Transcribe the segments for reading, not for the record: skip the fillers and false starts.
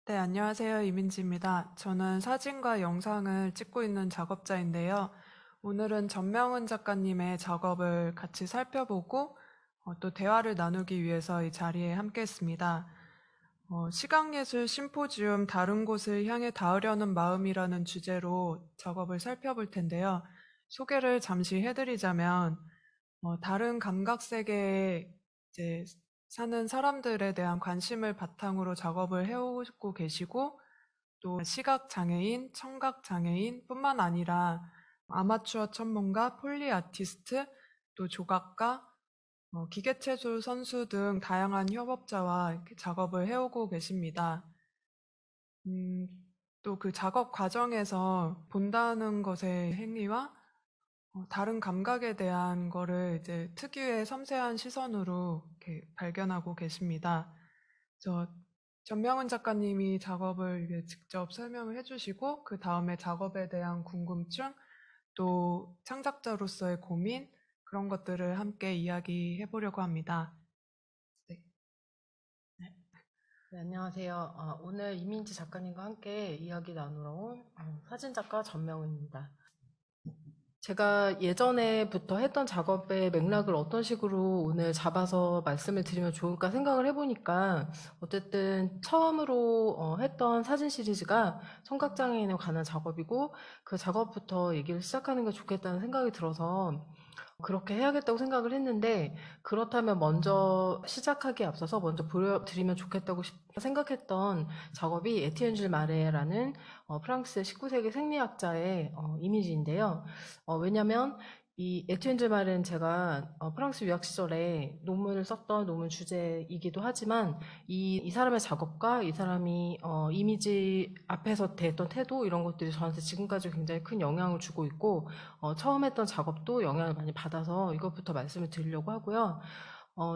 네, 안녕하세요. 이민지입니다. 저는 사진과 영상을 찍고 있는 작업자인데요. 오늘은 전명은 작가님의 작업을 같이 살펴보고 또 대화를 나누기 위해서 이 자리에 함께 했습니다. 시각예술 심포지움 다른 곳을 향해 닿으려는 마음이라는 주제로 작업을 살펴볼 텐데요. 소개를 잠시 해드리자면 다른 감각 세계에 이제 사는 사람들에 대한 관심을 바탕으로 작업을 해오고 계시고, 또 시각 장애인, 청각 장애인 뿐만 아니라 아마추어 천문가, 폴리 아티스트, 또 조각가, 기계체조 선수 등 다양한 협업자와 이렇게 작업을 해오고 계십니다. 음, 또 그 작업 과정에서 본다는 것의 행위와 다른 감각에 대한 거를 이제 특유의 섬세한 시선으로 이렇게 발견하고 계십니다. 저 전명은 작가님이 작업을 이게 직접 설명을 해주시고 그 다음에 작업에 대한 궁금증, 또 창작자로서의 고민 그런 것들을 함께 이야기해 보려고 합니다. 네. 네, 안녕하세요. 오늘 이민지 작가님과 함께 이야기 나누러 온 사진작가 전명은입니다. 제가 예전에부터 했던 작업의 맥락을 어떤 식으로 오늘 잡아서 말씀을 드리면 좋을까 생각을 해보니까 어쨌든 처음으로 했던 사진 시리즈가 청각장애인에 관한 작업이고 그 작업부터 얘기를 시작하는 게 좋겠다는 생각이 들어서 그렇게 해야겠다고 생각을 했는데 그렇다면 먼저 시작하기에 앞서서 먼저 보여드리면 좋겠다고 생각했던 작업이 에티enne 줄 마레라는 프랑스 19세기 생리학자의 이미지인데요. 왜냐면 이 에티enne 줄 마레는 제가 프랑스 유학 시절에 논문을 썼던 논문 주제이기도 하지만 이 사람의 작업과 이 사람이 이미지 앞에서 대했던 태도 이런 것들이 저한테 지금까지 굉장히 큰 영향을 주고 있고 처음 했던 작업도 영향을 많이 받아서 이것부터 말씀을 드리려고 하고요.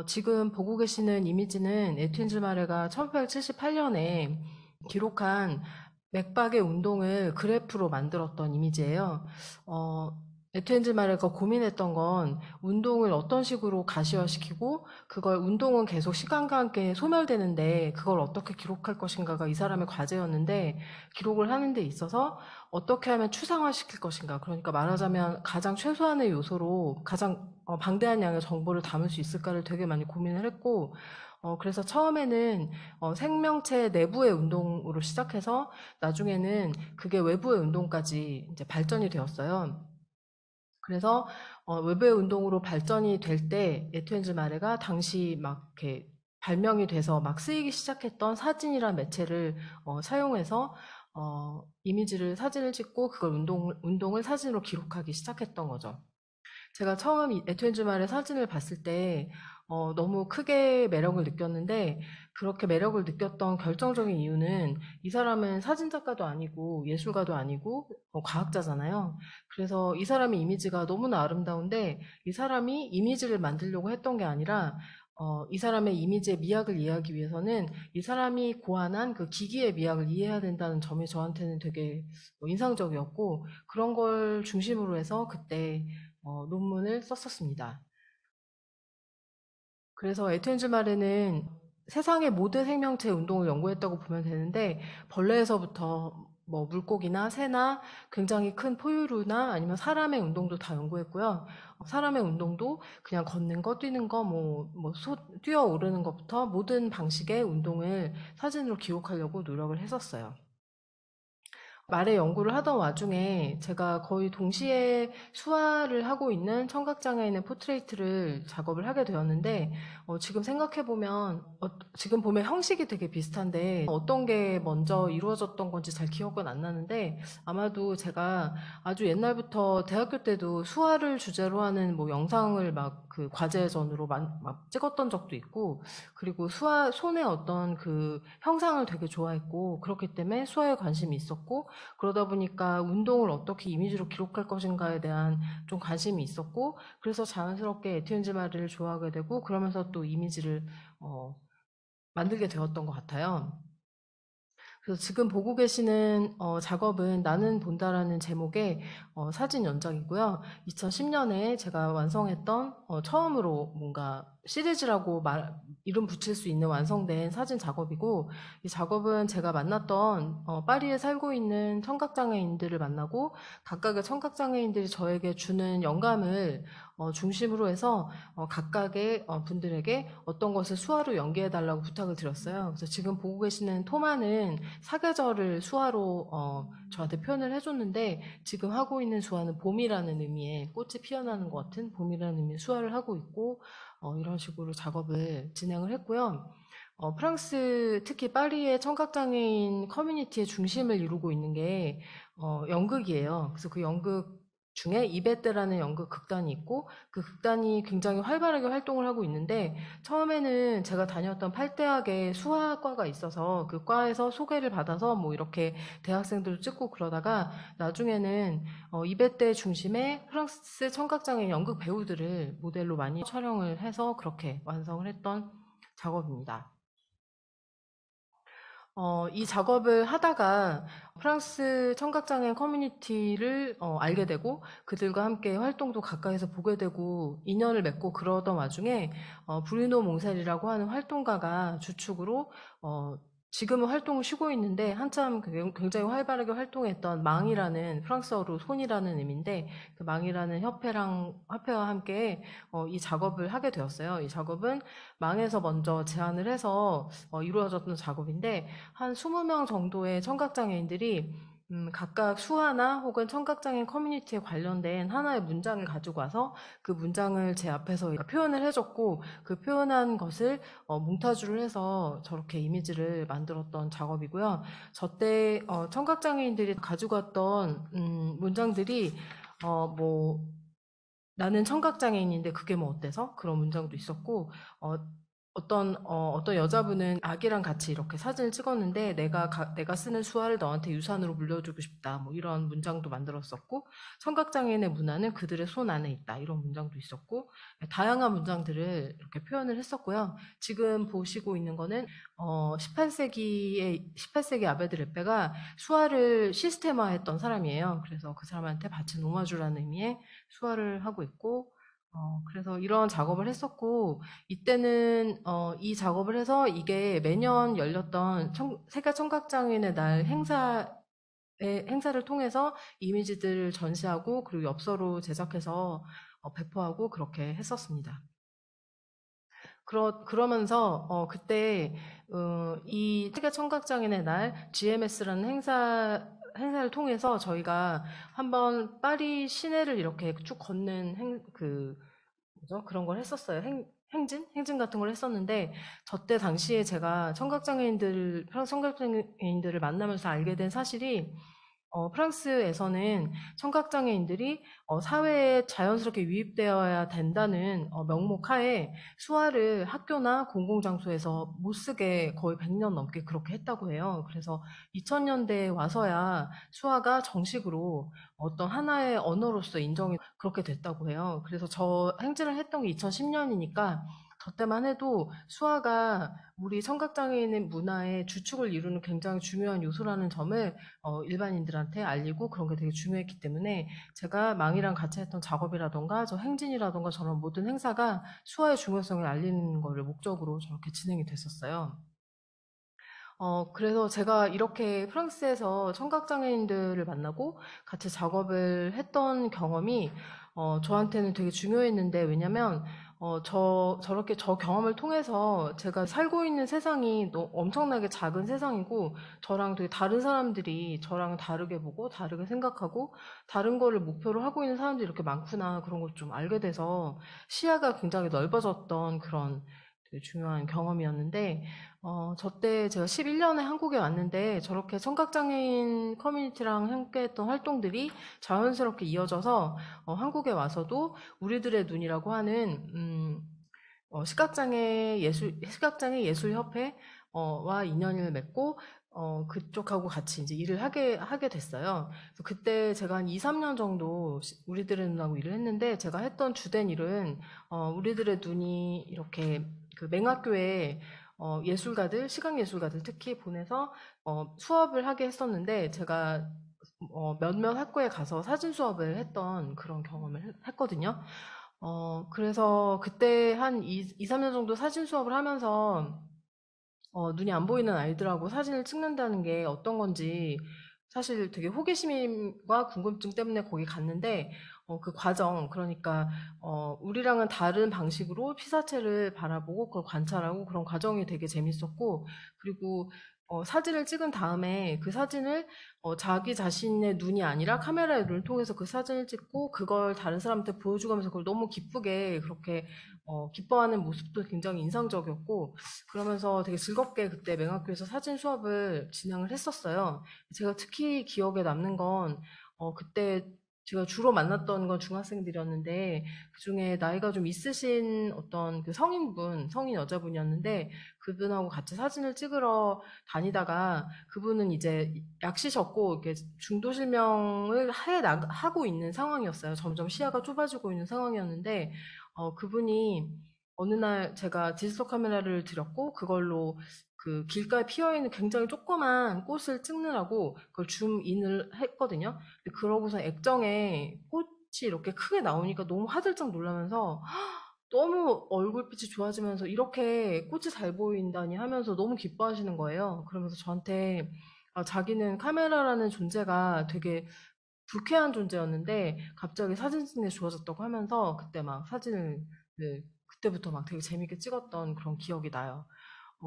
지금 보고 계시는 이미지는 에티enne 줄 마레가 1878년에 기록한 맥박의 운동을 그래프로 만들었던 이미지예요. 에티enne 줄 마레가 고민했던 건 운동을 어떤 식으로 가시화시키고 그걸 운동은 계속 시간과 함께 소멸되는데 그걸 어떻게 기록할 것인가가 이 사람의 과제였는데 기록을 하는 데 있어서 어떻게 하면 추상화시킬 것인가. 그러니까 말하자면 가장 최소한의 요소로 가장 방대한 양의 정보를 담을 수 있을까를 되게 많이 고민을 했고 그래서 처음에는 생명체 내부의 운동으로 시작해서 나중에는 그게 외부의 운동까지 이제 발전이 되었어요. 그래서 외부의 운동으로 발전이 될 때 에티enne 줄 마레가 당시 막 이렇게 발명이 돼서 막 쓰이기 시작했던 사진이란 매체를 사용해서 이미지를 사진을 찍고 그걸 운동을 사진으로 기록하기 시작했던 거죠. 제가 처음 에투엔 주말의 사진을 봤을 때 너무 크게 매력을 느꼈는데 그렇게 매력을 느꼈던 결정적인 이유는 이 사람은 사진작가도 아니고 예술가도 아니고 과학자잖아요. 그래서 이 사람의 이미지가 너무나 아름다운데 이 사람이 이미지를 만들려고 했던 게 아니라 이 사람의 이미지의 미학을 이해하기 위해서는 이 사람이 고안한 그 기기의 미학을 이해해야 된다는 점이 저한테는 되게 인상적이었고 그런 걸 중심으로 해서 그때 논문을 썼었습니다. 그래서 에투엔 줄 마레는 세상의 모든 생명체 운동을 연구했다고 보면 되는데 벌레에서부터 뭐 물고기나 새나 굉장히 큰 포유류나 아니면 사람의 운동도 다 연구했고요. 사람의 운동도 그냥 걷는 거, 뛰는 거, 뛰어 오르는 것부터 모든 방식의 운동을 사진으로 기록하려고 노력을 했었어요. 말의 연구를 하던 와중에 제가 거의 동시에 수화를 하고 있는 청각장애인의 포트레이트를 작업을 하게 되었는데 지금 생각해보면 지금 보면 형식이 되게 비슷한데 어떤 게 먼저 이루어졌던 건지 잘 기억은 안 나는데 아마도 제가 아주 옛날부터 대학교 때도 수화를 주제로 하는 뭐 영상을 막 그 과제전으로 막 찍었던 적도 있고 그리고 수화 손의 어떤 그 형상을 되게 좋아했고 그렇기 때문에 수화에 관심이 있었고 그러다 보니까 운동을 어떻게 이미지로 기록할 것인가에 대한 좀 관심이 있었고 그래서 자연스럽게 에티enne 줄 마레를 좋아하게 되고 그러면서 또 이미지를 만들게 되었던 것 같아요. 그래서 지금 보고 계시는 작업은 나는 본다라는 제목의 사진 연작이고요. 2010년에 제가 완성했던 처음으로 뭔가 시리즈라고 이름 붙일 수 있는 완성된 사진 작업이고, 이 작업은 제가 만났던 파리에 살고 있는 청각장애인들을 만나고 각각의 청각장애인들이 저에게 주는 영감을 중심으로 해서 각각의 분들에게 어떤 것을 수화로 연기해달라고 부탁을 드렸어요. 그래서 지금 보고 계시는 토마는 사계절을 수화로 저한테 표현을 해줬는데, 지금 하고 있는 수화는 봄이라는 의미의 꽃이 피어나는 것 같은 봄이라는 의미의 수화를 하고 있고, 이런 식으로 작업을 진행을 했고요. 프랑스, 특히 파리의 청각장애인 커뮤니티의 중심을 이루고 있는 게 연극이에요. 그래서 그 연극 중에 이베떼라는 연극 극단이 있고, 그 극단이 굉장히 활발하게 활동을 하고 있는데, 처음에는 제가 다녔던 팔대학에 수화과가 있어서 그 과에서 소개를 받아서 뭐 이렇게 대학생들을 찍고 그러다가, 나중에는 이베떼 중심의 프랑스 청각장애인 연극 배우들을 모델로 많이 촬영을 해서 그렇게 완성을 했던 작업입니다. 이 작업을 하다가 프랑스 청각장애인 커뮤니티를 알게 되고, 그들과 함께 활동도 가까이서 보게 되고 인연을 맺고 그러던 와중에 브루노 몽셀이라고 하는 활동가가 주축으로 지금은 활동을 쉬고 있는데, 한참 굉장히 활발하게 활동했던 망이라는, 프랑스어로 손이라는 의미인데, 그 망이라는 협회와 함께 이 작업을 하게 되었어요. 이 작업은 망에서 먼저 제안을 해서 이루어졌던 작업인데, 한 20명 정도의 청각장애인들이 각각 수화나 혹은 청각장애인 커뮤니티에 관련된 하나의 문장을 가지고 와서 그 문장을 제 앞에서 표현을 해줬고, 그 표현한 것을 몽타주를 해서 저렇게 이미지를 만들었던 작업이고요. 저때 청각장애인들이 가지고 왔던 문장들이 뭐 나는 청각장애인인데 그게 뭐 어때서? 그런 문장도 있었고, 어떤 여자분은 아기랑 같이 이렇게 사진을 찍었는데, 내가 쓰는 수화를 너한테 유산으로 물려주고 싶다. 뭐 이런 문장도 만들었었고, 청각장애인의 문화는 그들의 손 안에 있다. 이런 문장도 있었고, 다양한 문장들을 이렇게 표현을 했었고요. 지금 보시고 있는 거는 18세기 아베드 레페가 수화를 시스테마했던 사람이에요. 그래서 그 사람한테 바친 오마주라는 의미의 수화를 하고 있고, 그래서 이런 작업을 했었고, 이때는 이 작업을 해서 이게 매년 열렸던 세계 청각장애인의 날 행사를 통해서 이미지들을 전시하고, 그리고 엽서로 제작해서 배포하고 그렇게 했었습니다. 그러면서 그때 이 세계 청각장애인의 날 GMS라는 행사를 통해서 저희가 한번 파리 시내를 이렇게 쭉 걷는 그런 걸 했었어요. 행진 같은 걸 했었는데, 저때 당시에 제가 프랑스 청각장애인들을 만나면서 알게 된 사실이, 프랑스에서는 청각장애인들이 사회에 자연스럽게 유입되어야 된다는 명목하에 수화를 학교나 공공장소에서 못 쓰게 거의 100년 넘게 그렇게 했다고 해요. 그래서 2000년대에 와서야 수화가 정식으로 어떤 하나의 언어로서 인정이 그렇게 됐다고 해요. 그래서 저 행진을 했던 게 2010년이니까 저 때만 해도 수화가 우리 청각장애인의 문화의 주축을 이루는 굉장히 중요한 요소라는 점을 일반인들한테 알리고 그런 게 되게 중요했기 때문에, 제가 망이랑 같이 했던 작업이라던가 저 행진이라던가 저런 모든 행사가 수화의 중요성을 알리는 거를 목적으로 저렇게 진행이 됐었어요. 그래서 제가 이렇게 프랑스에서 청각장애인들을 만나고 같이 작업을 했던 경험이 저한테는 되게 중요했는데, 왜냐면 저렇게 저 경험을 통해서 제가 살고 있는 세상이 엄청나게 작은 세상이고, 저랑 되게 다른 사람들이 저랑 다르게 보고 다르게 생각하고 다른 거를 목표로 하고 있는 사람들이 이렇게 많구나, 그런 걸 좀 알게 돼서 시야가 굉장히 넓어졌던 그런 되게 중요한 경험이었는데, 저 때 제가 11년에 한국에 왔는데 저렇게 청각장애인 커뮤니티랑 함께했던 활동들이 자연스럽게 이어져서 한국에 와서도 우리들의 눈이라고 하는 시각장애 예술협회와 인연을 맺고 그쪽하고 같이 이제 일을 하게 됐어요. 그래서 그때 제가 한 2, 3년 정도 우리들의 눈하고 일을 했는데, 제가 했던 주된 일은 우리들의 눈이 이렇게 그 맹학교에 예술가들, 시각예술가들 특히 보내서 수업을 하게 했었는데 제가 몇몇 학교에 가서 사진 수업을 했던 그런 경험을 했거든요. 그래서 그때 한 3년 정도 사진 수업을 하면서 눈이 안 보이는 아이들하고 사진을 찍는다는 게 어떤 건지 사실 되게 호기심과 궁금증 때문에 거기 갔는데 그 과정, 그러니까 우리랑은 다른 방식으로 피사체를 바라보고 그걸 관찰하고 그런 과정이 되게 재밌었고, 그리고 사진을 찍은 다음에 그 사진을 자기 자신의 눈이 아니라 카메라의 눈을 통해서 그 사진을 찍고 그걸 다른 사람한테 보여주면서 그걸 너무 기쁘게 그렇게 기뻐하는 모습도 굉장히 인상적이었고, 그러면서 되게 즐겁게 그때 맹학교에서 사진 수업을 진행을 했었어요. 제가 특히 기억에 남는 건 그때 제가 주로 만났던 건 중학생들이었는데 그중에 나이가 좀 있으신 어떤 그 성인 여자분이었는데 그분하고 같이 사진을 찍으러 다니다가 그분은 이제 약시셨고 이렇게 중도 실명을 하고 있는 상황이었어요. 점점 시야가 좁아지고 있는 상황이었는데 그분이 어느 날 제가 디지털 카메라를 들였고 그걸로 그 길가에 피어있는 굉장히 조그만 꽃을 찍느라고 그걸 줌인을 했거든요. 근데 그러고서 액정에 꽃이 이렇게 크게 나오니까 너무 화들짝 놀라면서 너무 얼굴빛이 좋아지면서 이렇게 꽃이 잘 보인다니 하면서 너무 기뻐하시는 거예요. 그러면서 저한테 자기는 카메라라는 존재가 되게 불쾌한 존재였는데 갑자기 사진 찍는 게 좋아졌다고 하면서 그때 막 사진을 네, 그때부터 막 되게 재밌게 찍었던 그런 기억이 나요.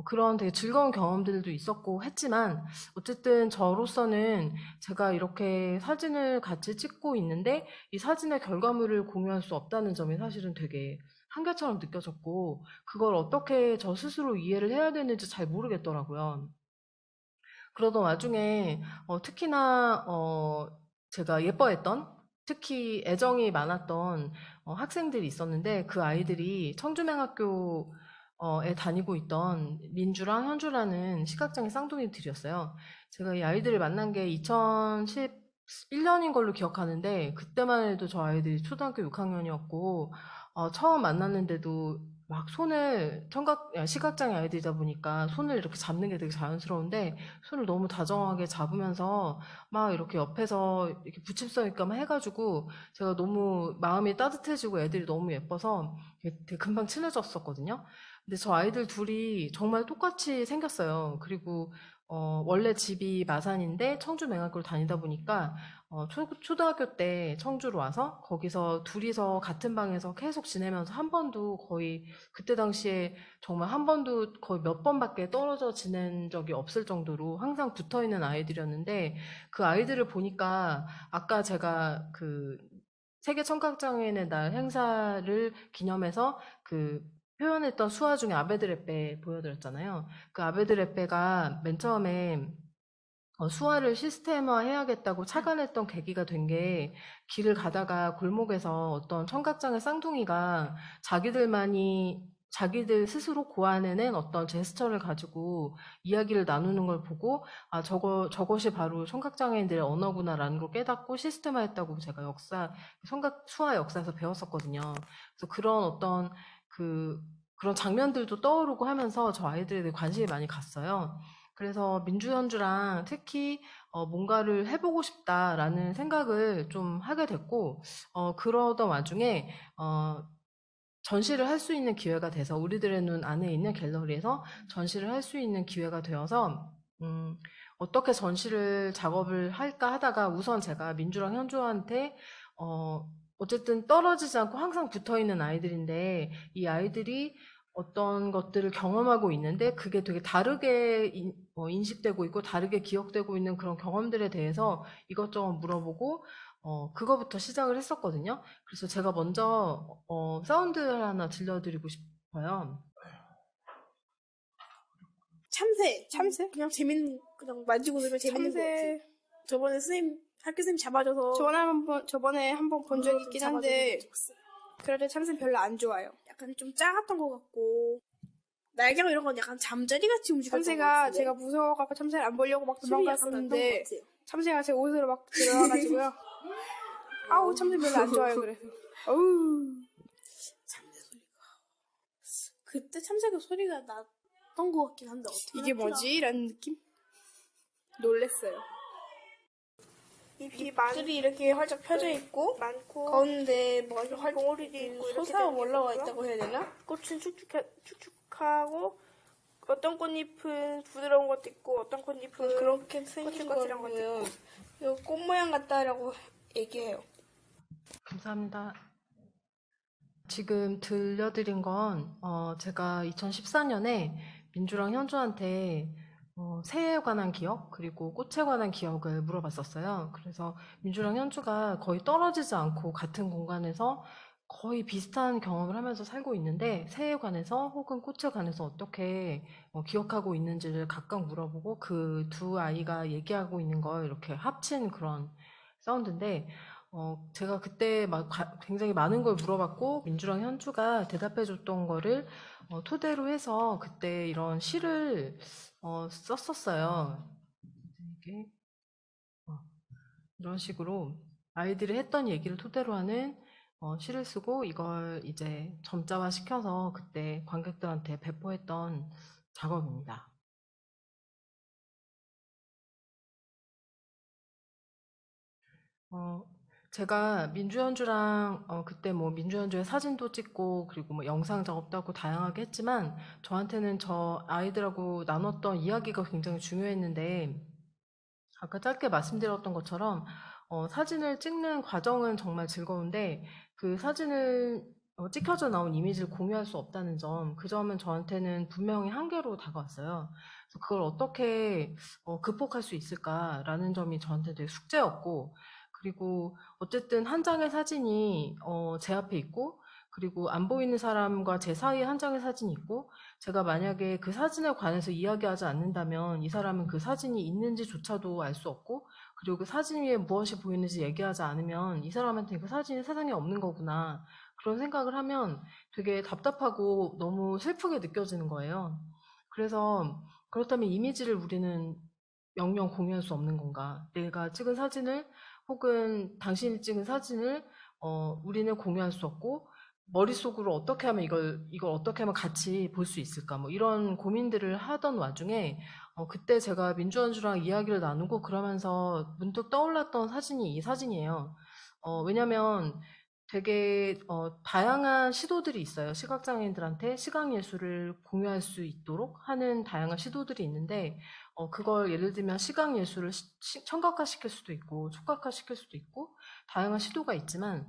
그런 되게 즐거운 경험들도 있었고 했지만 어쨌든 저로서는 제가 이렇게 사진을 같이 찍고 있는데 이 사진의 결과물을 공유할 수 없다는 점이 사실은 되게 한계처럼 느껴졌고 그걸 어떻게 저 스스로 이해를 해야 되는지 잘 모르겠더라고요. 그러던 와중에 특히나 제가 예뻐했던 특히 애정이 많았던 학생들이 있었는데 그 아이들이 청주맹학교에 다니고 있던 민주랑 현주라는 시각장애 쌍둥이들이었어요. 제가 이 아이들을 만난 게 2011년인 걸로 기억하는데 그때만 해도 저 아이들이 초등학교 6학년이었고 처음 만났는데도 막 손을 시각장애 아이들이다 보니까 손을 이렇게 잡는 게 되게 자연스러운데 손을 너무 다정하게 잡으면서 막 이렇게 옆에서 이렇게 부침성 있게만 해가지고 제가 너무 마음이 따뜻해지고 애들이 너무 예뻐서 되게 금방 친해졌었거든요. 근데 저 아이들 둘이 정말 똑같이 생겼어요. 그리고 원래 집이 마산인데 청주 맹학교를 다니다 보니까 초등학교 때 청주로 와서 거기서 둘이서 같은 방에서 계속 지내면서 한 번도 거의 그때 당시에 정말 한 번도 거의 몇 번밖에 떨어져 지낸 적이 없을 정도로 항상 붙어 있는 아이들이었는데 그 아이들을 보니까 아까 제가 그 세계 청각장애인의 날 행사를 기념해서 그 표현했던 수화 중에 아베드레페 보여드렸잖아요. 그 아베드레페가 맨 처음에 수화를 시스템화 해야겠다고 착안했던 계기가 된 게 길을 가다가 골목에서 어떤 청각장애 쌍둥이가 자기들 스스로 고안해낸 어떤 제스처를 가지고 이야기를 나누는 걸 보고 저것이 바로 청각장애인들의 언어구나라는 걸 깨닫고 시스템화했다고 제가 수화 역사에서 배웠었거든요. 그래서 그런 어떤 그런 장면들도 떠오르고 하면서 저 아이들에 대해 관심이 많이 갔어요. 그래서 민주현주랑 특히 뭔가를 해보고 싶다라는 생각을 좀 하게 됐고, 그러던 와중에 전시를 할 수 있는 기회가 돼서 우리들의 눈 안에 있는 갤러리에서 전시를 할 수 있는 기회가 되어서 어떻게 전시를 작업을 할까 하다가 우선 제가 민주랑 현주한테 어쨌든 떨어지지 않고 항상 붙어 있는 아이들인데 이 아이들이 어떤 것들을 경험하고 있는데 그게 되게 다르게 인식되고 있고 다르게 기억되고 있는 그런 경험들에 대해서 이것저것 물어보고 그거부터 시작을 했었거든요. 그래서 제가 먼저 사운드를 하나 들려드리고 싶어요. 참새? 그냥 그냥 만지고 들으면 재밌는 것 같아. 저번에 학교 선생님 잡아줘서. 저번에 한번 본 적이 있긴 한데, 그럴 때 참새 별로 안 좋아요. 약간 좀 작았던 것 같고, 날개가 이런 건 약간 잠자리같이 움직였던 것 같은데. 제가 무서워갖고 참새를 안 보려고 막 도망갔었는데, 소리 약간 참새가 제 옷으로 막 들어와가지고요. 아우, 참새 별로 안 좋아요, 그래서. 어우. 참새 소리가. 그때 참새가 소리가 났던 봤던 것 같긴 한데 어떻게 이게 났더라? 뭐지? 라는 느낌? 놀랬어요. 입술이 이렇게 활짝 펴져 있고 많고 가운데 뭐가 이렇게 활짝 봉우리도 있고 이렇게 솟아 되어 올라와 있고요. 있다고 해야 되나? 꽃은 축축하고 어떤 꽃잎은 부드러운 것도 있고 어떤 꽃잎은 그렇게 생긴 거칠거칠한 것도 거고요. 있고. 이거 꽃 모양 같다라고 얘기해요. 감사합니다. 지금 들려드린 건 제가 2014년에 민주랑 현주한테 새에 관한 기억 그리고 꽃에 관한 기억을 물어봤었어요. 그래서 민주랑 현주가 거의 떨어지지 않고 같은 공간에서 거의 비슷한 경험을 하면서 살고 있는데 새에 관해서 혹은 꽃에 관해서 어떻게 기억하고 있는지를 각각 물어보고 그 두 아이가 얘기하고 있는 걸 이렇게 합친 그런 사운드인데 제가 그때 막 굉장히 많은 걸 물어봤고 민주랑 현주가 대답해줬던 거를 토대로 해서 그때 이런 시를 썼었어요. 이게 이런 식으로 아이들이 했던 얘기를 토대로 하는 시를 쓰고 이걸 이제 점자화 시켜서 그때 관객들한테 배포했던 작업입니다. 제가 민주연주랑 그때 뭐 민주연주의 사진도 찍고 그리고 뭐 영상 작업도 하고 다양하게 했지만 저한테는 저 아이들하고 나눴던 이야기가 굉장히 중요했는데 아까 짧게 말씀드렸던 것처럼 사진을 찍는 과정은 정말 즐거운데 그 사진을 찍혀져 나온 이미지를 공유할 수 없다는 점, 그 점은 저한테는 분명히 한계로 다가왔어요. 그래서 그걸 어떻게 극복할 수 있을까라는 점이 저한테 되게 숙제였고, 그리고 어쨌든 한 장의 사진이 제 앞에 있고, 그리고 안 보이는 사람과 제 사이에 한 장의 사진이 있고, 제가 만약에 그 사진에 관해서 이야기하지 않는다면 이 사람은 그 사진이 있는지조차도 알 수 없고, 그리고 그 사진 위에 무엇이 보이는지 얘기하지 않으면 이 사람한테 그 사진이 세상에 없는 거구나. 그런 생각을 하면 되게 답답하고 너무 슬프게 느껴지는 거예요. 그래서 그렇다면 이미지를 우리는 영영 공유할 수 없는 건가? 내가 찍은 사진을 혹은 당신이 찍은 사진을 우리는 공유할 수 없고 머릿속으로 어떻게 하면 이걸 어떻게 하면 같이 볼 수 있을까? 뭐 이런 고민들을 하던 와중에 그때 제가 민주원주랑 이야기를 나누고 그러면서 문득 떠올랐던 사진이 이 사진이에요. 왜냐면 되게 다양한 시도들이 있어요. 시각장애인들한테 시각예술을 공유할 수 있도록 하는 다양한 시도들이 있는데 그걸 예를 들면 시각예술을 청각화시킬 수도 있고 촉각화시킬 수도 있고 다양한 시도가 있지만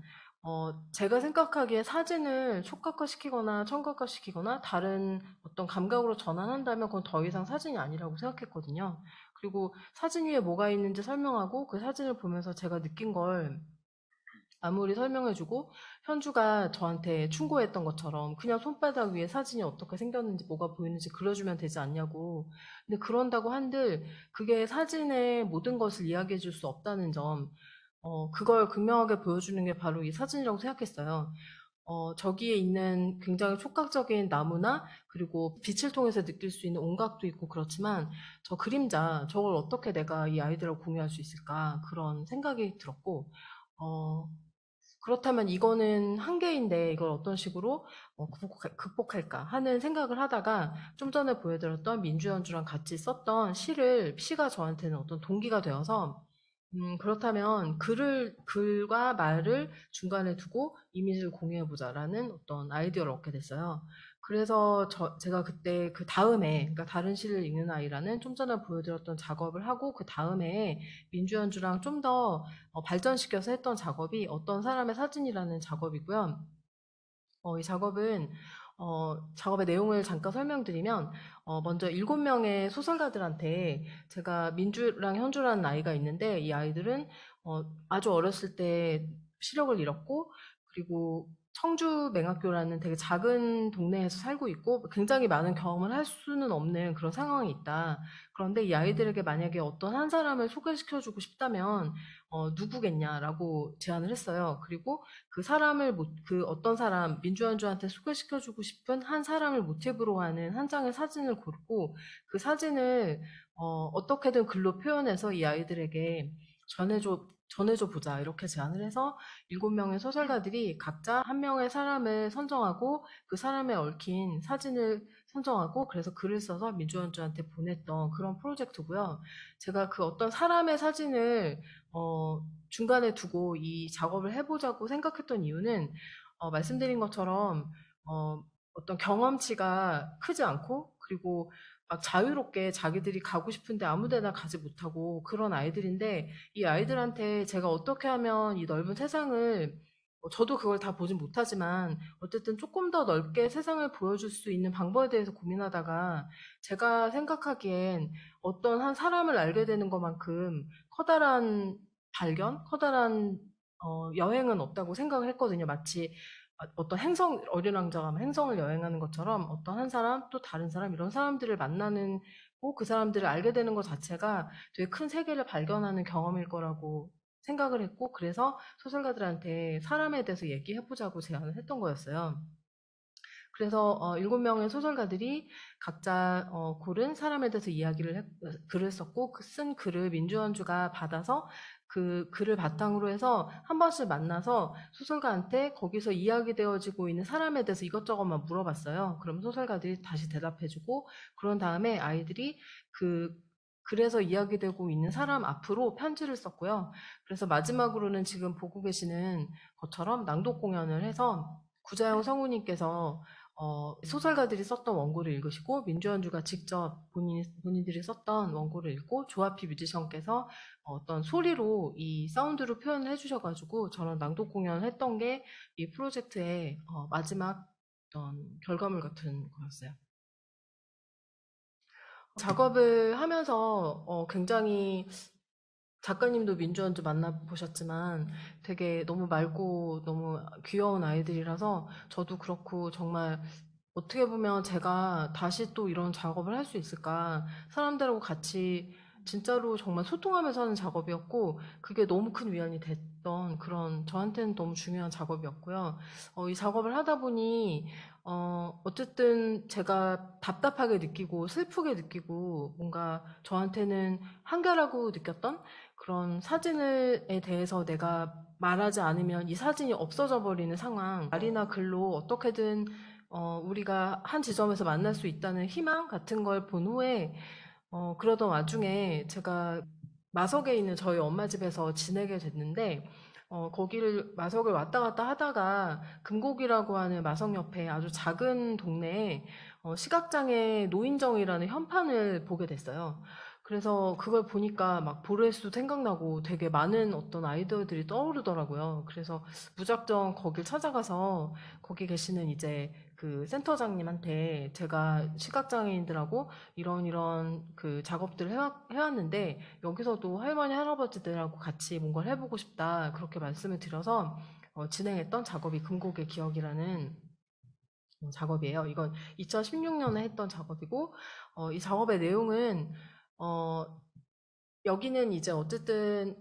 제가 생각하기에 사진을 촉각화시키거나 청각화시키거나 다른 어떤 감각으로 전환한다면 그건 더 이상 사진이 아니라고 생각했거든요. 그리고 사진 위에 뭐가 있는지 설명하고 그 사진을 보면서 제가 느낀 걸 아무리 설명해주고 현주가 저한테 충고했던 것처럼 그냥 손바닥 위에 사진이 어떻게 생겼는지 뭐가 보이는지 그려주면 되지 않냐고. 근데 그런다고 한들 그게 사진의 모든 것을 이야기해 줄 수 없다는 점, 그걸 극명하게 보여주는 게 바로 이 사진이라고 생각했어요. 저기에 있는 굉장히 촉각적인 나무나 그리고 빛을 통해서 느낄 수 있는 온각도 있고 그렇지만 저 그림자, 저걸 어떻게 내가 이 아이들하고 공유할 수 있을까 그런 생각이 들었고 그렇다면 이거는 한계인데 이걸 어떤 식으로 극복할까 하는 생각을 하다가 좀 전에 보여드렸던 민주연주랑 같이 썼던 시가 저한테는 어떤 동기가 되어서 그렇다면 글과 말을 중간에 두고 이미지를 공유해보자라는 어떤 아이디어를 얻게 됐어요. 그래서 제가 그때 그 다음에, 그러니까 다른 시를 읽는 아이라는 좀 전에 보여드렸던 작업을 하고 그 다음에 민주연주랑 좀 더 발전시켜서 했던 작업이 어떤 사람의 사진이라는 작업이고요. 이 작업은 작업의 내용을 잠깐 설명드리면 먼저 7명의 소설가들한테 제가 민주랑 현주라는 아이가 있는데 이 아이들은 아주 어렸을 때 시력을 잃었고 그리고 청주 맹학교라는 되게 작은 동네에서 살고 있고 굉장히 많은 경험을 할 수는 없는 그런 상황이 있다. 그런데 이 아이들에게 만약에 어떤 한 사람을 소개시켜주고 싶다면 누구겠냐라고 제안을 했어요. 그리고 그 어떤 사람, 민주연주한테 소개시켜주고 싶은 한 사람을 모티브로 하는 한 장의 사진을 고르고 그 사진을 어떻게든 글로 표현해서 이 아이들에게 전해줘 보자 이렇게 제안을 해서 7명의 소설가들이 각자 한 명의 사람을 선정하고 그 사람에 얽힌 사진을 선정하고 그래서 글을 써서 민주원주한테 보냈던 그런 프로젝트고요. 제가 그 어떤 사람의 사진을 중간에 두고 이 작업을 해보자고 생각했던 이유는 말씀드린 것처럼 어떤 경험치가 크지 않고 그리고 막 자유롭게 자기들이 가고 싶은데 아무 데나 가지 못하고 그런 아이들인데 이 아이들한테 제가 어떻게 하면 이 넓은 세상을 저도 그걸 다 보진 못하지만 어쨌든 조금 더 넓게 세상을 보여줄 수 있는 방법에 대해서 고민하다가 제가 생각하기엔 어떤 한 사람을 알게 되는 것만큼 커다란 발견, 커다란 여행은 없다고 생각을 했거든요. 마치 어떤 어린 왕자가 행성을 여행하는 것처럼 어떤 한 사람 또 다른 사람 이런 사람들을 만나는 그 사람들을 알게 되는 것 자체가 되게 큰 세계를 발견하는 경험일 거라고 생각을 했고 그래서 소설가들한테 사람에 대해서 얘기해보자고 제안을 했던 거였어요. 그래서 7명의 소설가들이 각자 고른 사람에 대해서 글을 썼고 그 쓴 글을 민주원주가 받아서 그 글을 바탕으로 해서 한 번씩 만나서 소설가한테 거기서 이야기되어지고 있는 사람에 대해서 이것저것만 물어봤어요. 그럼 소설가들이 다시 대답해주고 그런 다음에 아이들이 그 글에서 이야기되고 있는 사람 앞으로 편지를 썼고요. 그래서 마지막으로는 지금 보고 계시는 것처럼 낭독 공연을 해서 구자영 성우님께서 소설가들이 썼던 원고를 읽으시고 민주원주가 직접 본인들이 썼던 원고를 읽고 조아피 뮤지션께서 어떤 소리로 이 사운드로 표현을 해주셔가지고 저는 낭독 공연을 했던 게 이 프로젝트의 마지막 어떤 결과물 같은 거였어요. 작업을 하면서 굉장히 작가님도 민주원주 만나보셨지만 되게 너무 맑고 너무 귀여운 아이들이라서 저도 그렇고 정말 어떻게 보면 제가 다시 또 이런 작업을 할 수 있을까 사람들하고 같이 진짜로 정말 소통하면서 하는 작업이었고 그게 너무 큰 위안이 됐던 그런 저한테는 너무 중요한 작업이었고요. 이 작업을 하다 보니 어쨌든 제가 답답하게 느끼고 슬프게 느끼고 뭔가 저한테는 한계라고 느꼈던 그런 사진에 대해서 내가 말하지 않으면 이 사진이 없어져 버리는 상황, 말이나 글로 어떻게든 우리가 한 지점에서 만날 수 있다는 희망 같은 걸 본 후에 그러던 와중에 제가 마석에 있는 저희 엄마 집에서 지내게 됐는데 거기를 마석을 왔다 갔다 하다가 금곡이라고 하는 마석 옆에 아주 작은 동네에 시각장애 노인정이라는 현판을 보게 됐어요. 그래서 그걸 보니까 막 보레스도 생각나고 되게 많은 어떤 아이디어들이 떠오르더라고요. 그래서 무작정 거길 찾아가서 거기 계시는 이제 그 센터장님한테 제가 시각장애인들하고 이런 그 작업들을 해왔는데 여기서도 할머니 할아버지들하고 같이 뭔가를 해보고 싶다 그렇게 말씀을 드려서 진행했던 작업이 금곡의 기억이라는 작업이에요. 이건 2016년에 했던 작업이고 이 작업의 내용은 여기는 이제 어쨌든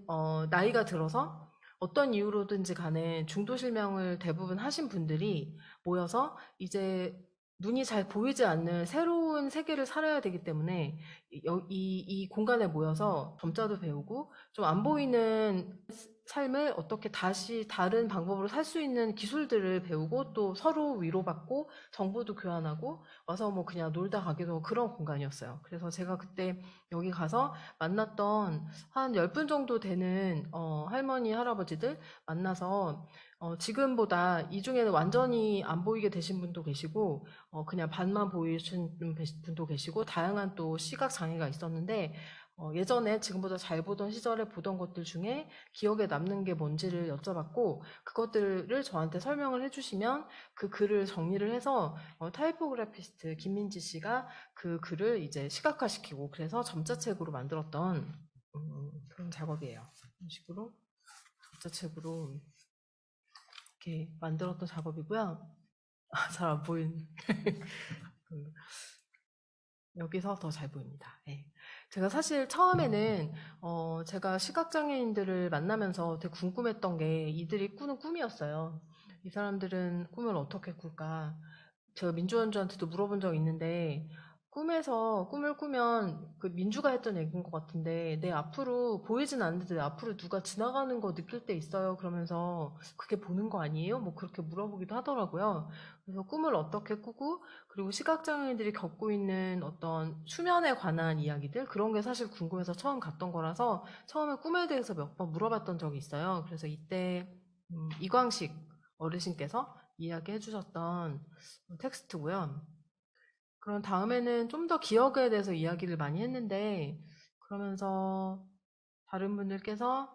나이가 들어서 어떤 이유로든지 간에 중도실명을 대부분 하신 분들이 모여서 이제 눈이 잘 보이지 않는 새로운 세계를 살아야 되기 때문에 이 공간에 모여서 점자도 배우고 좀 안 보이는 삶을 어떻게 다시 다른 방법으로 살 수 있는 기술들을 배우고 또 서로 위로받고 정보도 교환하고 와서 뭐 그냥 놀다 가기도 하고 그런 공간이었어요. 그래서 제가 그때 여기 가서 만났던 한 10분 정도 되는 할머니, 할아버지들 만나서 지금보다 이 중에는 완전히 안 보이게 되신 분도 계시고 그냥 반만 보이신 분도 계시고 다양한 또 시각 장애가 있었는데 예전에 지금보다 잘 보던 시절에 보던 것들 중에 기억에 남는 게 뭔지를 여쭤봤고 그것들을 저한테 설명을 해주시면 그 글을 정리를 해서 타이포그래피스트 김민지 씨가 그 글을 이제 시각화시키고 그래서 점자책으로 만들었던 그런 작업이에요. 이런 식으로 점자책으로 이렇게 만들었던 작업이고요. 잘 안 보이는 여기서 더 잘 보입니다. 네. 제가 사실 처음에는 제가 시각장애인들을 만나면서 되게 궁금했던 게 이들이 꾸는 꿈이었어요. 이 사람들은 꿈을 어떻게 꿀까? 제가 민주원주한테도 물어본 적 있는데 꿈에서 꿈을 꾸면 그 민주가 했던 얘기인 것 같은데 내 앞으로 보이진 않는데 내 앞으로 누가 지나가는 거 느낄 때 있어요. 그러면서 그게 보는 거 아니에요? 뭐 그렇게 물어보기도 하더라고요. 그래서 꿈을 어떻게 꾸고 그리고 시각장애인들이 겪고 있는 어떤 수면에 관한 이야기들 그런 게 사실 궁금해서 처음 갔던 거라서 처음에 꿈에 대해서 몇 번 물어봤던 적이 있어요. 그래서 이때 이광식 어르신께서 이야기해 주셨던 텍스트고요. 그런 다음에는 좀 더 기억에 대해서 이야기를 많이 했는데 그러면서 다른 분들께서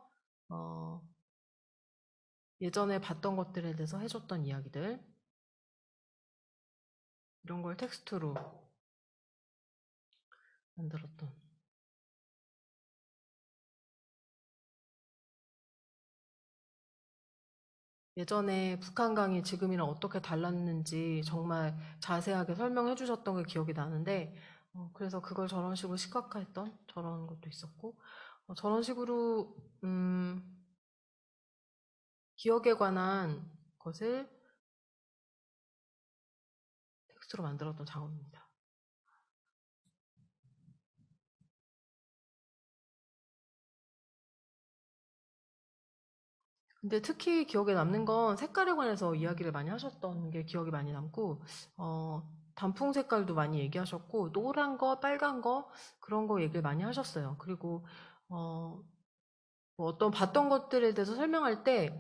예전에 봤던 것들에 대해서 해줬던 이야기들 이런 걸 텍스트로 만들었던 예전에 북한강이 지금이랑 어떻게 달랐는지 정말 자세하게 설명해 주셨던 게 기억이 나는데 그래서 그걸 저런 식으로 시각화했던 저런 것도 있었고 저런 식으로 기억에 관한 것을 텍스트로 만들었던 작업입니다. 근데 특히 기억에 남는 건 색깔에 관해서 이야기를 많이 하셨던 게 기억이 많이 남고, 단풍 색깔도 많이 얘기하셨고, 노란 거, 빨간 거, 그런 거 얘기를 많이 하셨어요. 그리고, 뭐 어떤 봤던 것들에 대해서 설명할 때,